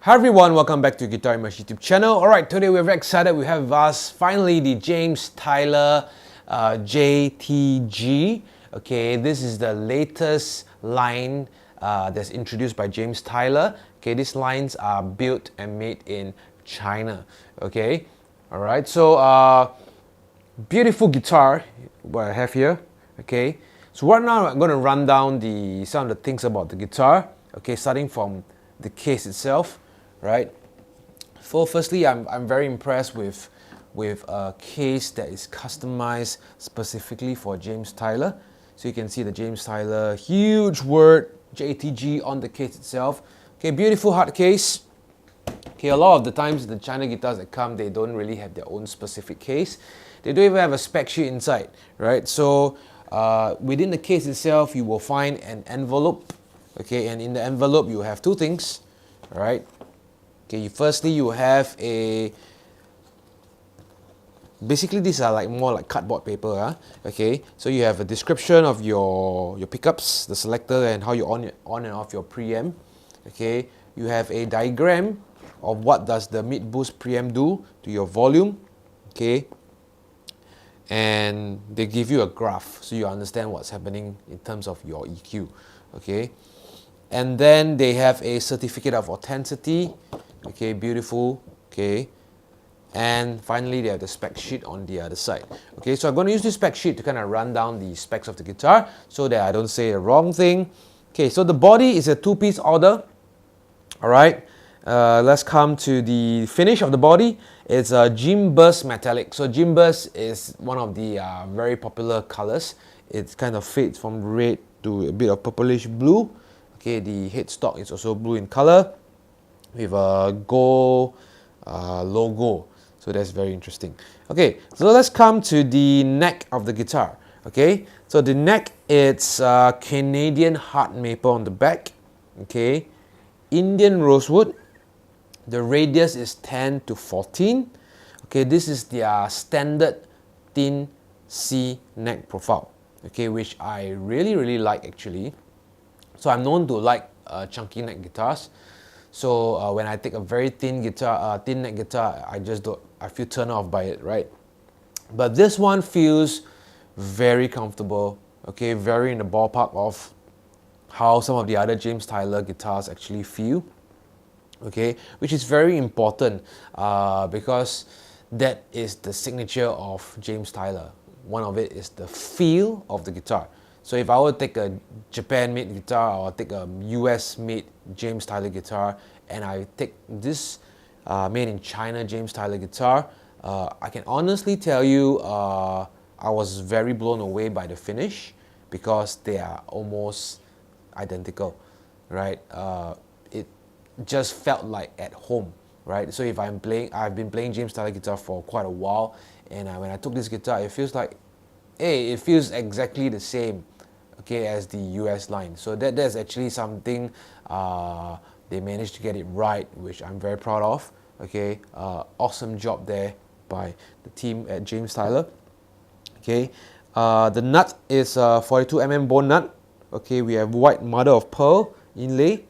Hi everyone, welcome back to Guitar Image YouTube channel. Alright, today we're very excited. We have with us finally the James Tyler JTG. Okay, this is the latest line that's introduced by James Tyler. Okay, these lines are built and made in China. Okay, alright, so beautiful guitar what I have here. Okay, so right now I'm going to run down some of the things about the guitar. Okay, starting from the case itself. Right. So firstly, I'm very impressed with a case that is customized specifically for James Tyler. So you can see the James Tyler huge word JTG on the case itself. Okay, beautiful hard case. Okay, a lot of the times the China guitars that come, they don't really have their own specific case. They don't even have a spec sheet inside, right? So within the case itself, you will find an envelope. Okay, and in the envelope you have two things, all right? Okay, firstly you have basically these are more like cardboard paper. Okay, so you have a description of your pickups, the selector, and how you on and off your preamp. Okay, you have a diagram of what does the Midboost preamp do to your volume. Okay, and they give you a graph so you understand what's happening in terms of your EQ. Okay, and then they have a certificate of authenticity. Okay, beautiful. Okay, and finally they have the spec sheet on the other side. Okay, so I'm going to use this spec sheet to kind of run down the specs of the guitar so that I don't say the wrong thing. Okay, so the body is a two-piece Alder. All right, let's come to the finish of the body. It's a Burst metallic. So Burst is one of the very popular colors. It kind of fades from red to a bit of purplish blue. Okay, the headstock is also blue in color with a gold logo, so that's very interesting. Okay, so let's come to the neck of the guitar. Okay, so the neck, it's Canadian hard maple on the back. Okay, Indian rosewood. The radius is 10 to 14. Okay, this is their standard thin C neck profile. Okay, which I really like actually. So I'm known to like chunky neck guitars. So when I take a very thin neck guitar, I feel turned off by it, right? But this one feels very comfortable. Okay, very in the ballpark of how some of the other James Tyler guitars actually feel. Okay, which is very important because that is the signature of James Tyler. One of it is the feel of the guitar. So if I were to take a Japan-made guitar or take a US-made James Tyler guitar and I take this made in China James Tyler guitar, I can honestly tell you I was very blown away by the finish because they are almost identical, right? It just felt like at home, right? So if I've been playing James Tyler guitar for quite a while, and when I took this guitar, it feels like, hey, it feels exactly the same, okay, as the US line. So that's actually something they managed to get it right, which I'm very proud of. Okay, awesome job there by the team at James Tyler. Okay, the nut is 42mm bone nut. Okay, we have white mother of pearl inlay.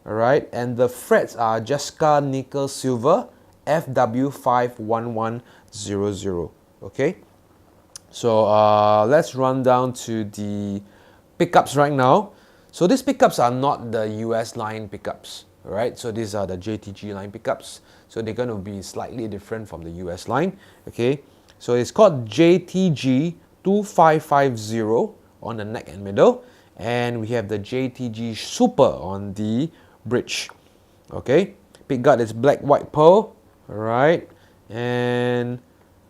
All right, and the frets are Jescar nickel silver FW51100. Okay, so let's run down to the pickups right now. So these pickups are not the US line pickups, right? So these are the JTG line pickups. So they're going to be slightly different from the US line. Okay, so it's called JTG 2550 on the neck and middle, and we have the JTG Super on the bridge. Okay, pickguard is black white pearl. All right, and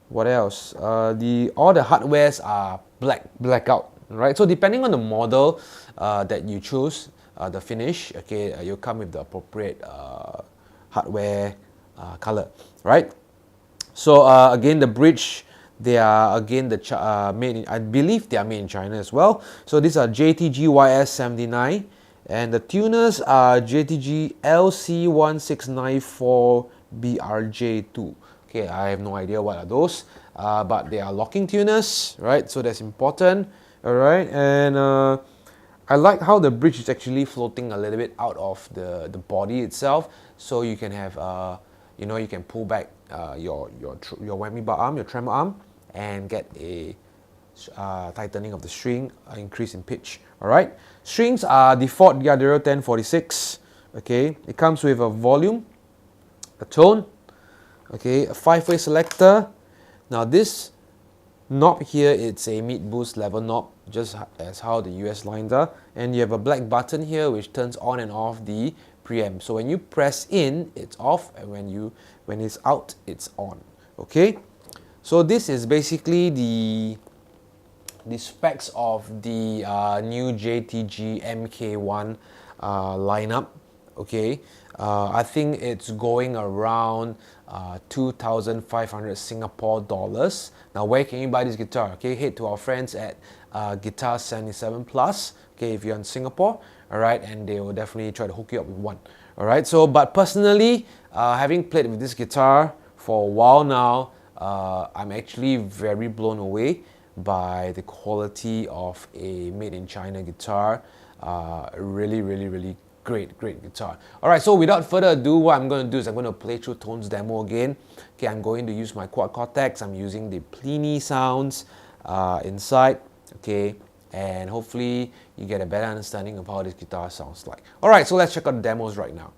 what else? All the hardwares are blackout. Right, so depending on the model that you choose, the finish, okay, you'll come with the appropriate hardware color, right? So again, the bridge, they are again made in, I believe they are made in China as well. So these are JTG YS-79, and the tuners are JTG LC-1694BRJ-2. Okay, I have no idea what are those, but they are locking tuners, right? So that's important. All right, and I like how the bridge is actually floating a little bit out of the body itself, so you can have you know, you can pull back your whammy bar arm, your tremor arm, and get a tightening of the string, increase in pitch. All right, strings are default Yadiro 1046. Okay, it comes with a volume, a tone, okay, a 5-way selector. Now this knob here, it's a Midboost level knob, just as how the US lines are, and you have a black button here which turns on and off the preamp. So when you press in, it's off, and when it's out, it's on. Okay, so this is basically the specs of the new JTG MK1 lineup. Okay, I think it's going around 2,500 Singapore dollars. Now, where can you buy this guitar? Okay, head to our friends at Guitar 77 Plus. Okay, if you're in Singapore, all right, and they will definitely try to hook you up with one. All right. So, but personally, having played with this guitar for a while now, I'm actually very blown away by the quality of a made in China guitar. Really great guitar. All right, so without further ado, what I'm going to do is I'm going to play through Tone's demo again. Okay, I'm going to use my quad Cortex. I'm using the Plini sounds inside. Okay, and hopefully you get a better understanding of how this guitar sounds like. All right, so let's check out the demos right now.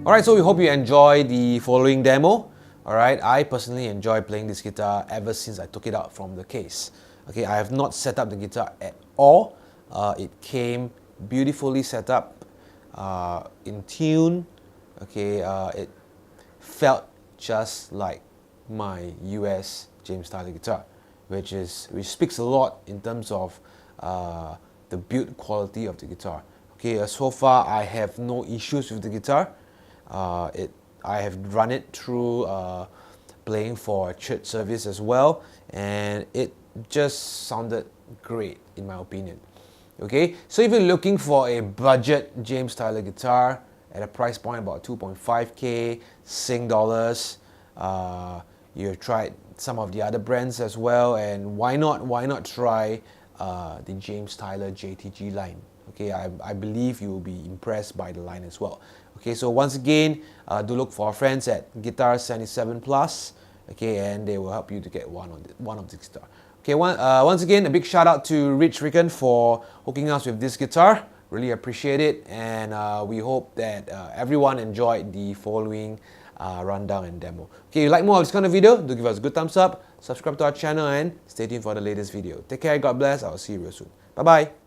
Alright, so we hope you enjoy the following demo. Alright, I personally enjoy playing this guitar ever since I took it out from the case. Okay, I have not set up the guitar at all. It came beautifully set up, in tune. Okay, it felt just like my US James Tyler guitar, which speaks a lot in terms of the build quality of the guitar. Okay, so far I have no issues with the guitar. I have run it through playing for a church service as well, and it just sounded great in my opinion. Okay, so if you're looking for a budget James Tyler guitar at a price point about 2.5k Sing dollars, you've tried some of the other brands as well, and why not try the James Tyler JTG line. Okay, I believe you will be impressed by the line as well. Okay, so once again, do look for our friends at Guitar 77 Plus. Okay, and they will help you to get one of this guitar. Okay, once again, a big shout out to Rich Ricken for hooking us with this guitar. Really appreciate it, and we hope that everyone enjoyed the following rundown and demo. Okay, if you like more of this kind of video, do give us a good thumbs up, subscribe to our channel, and stay tuned for the latest video. Take care, God bless, I'll see you real soon. Bye bye.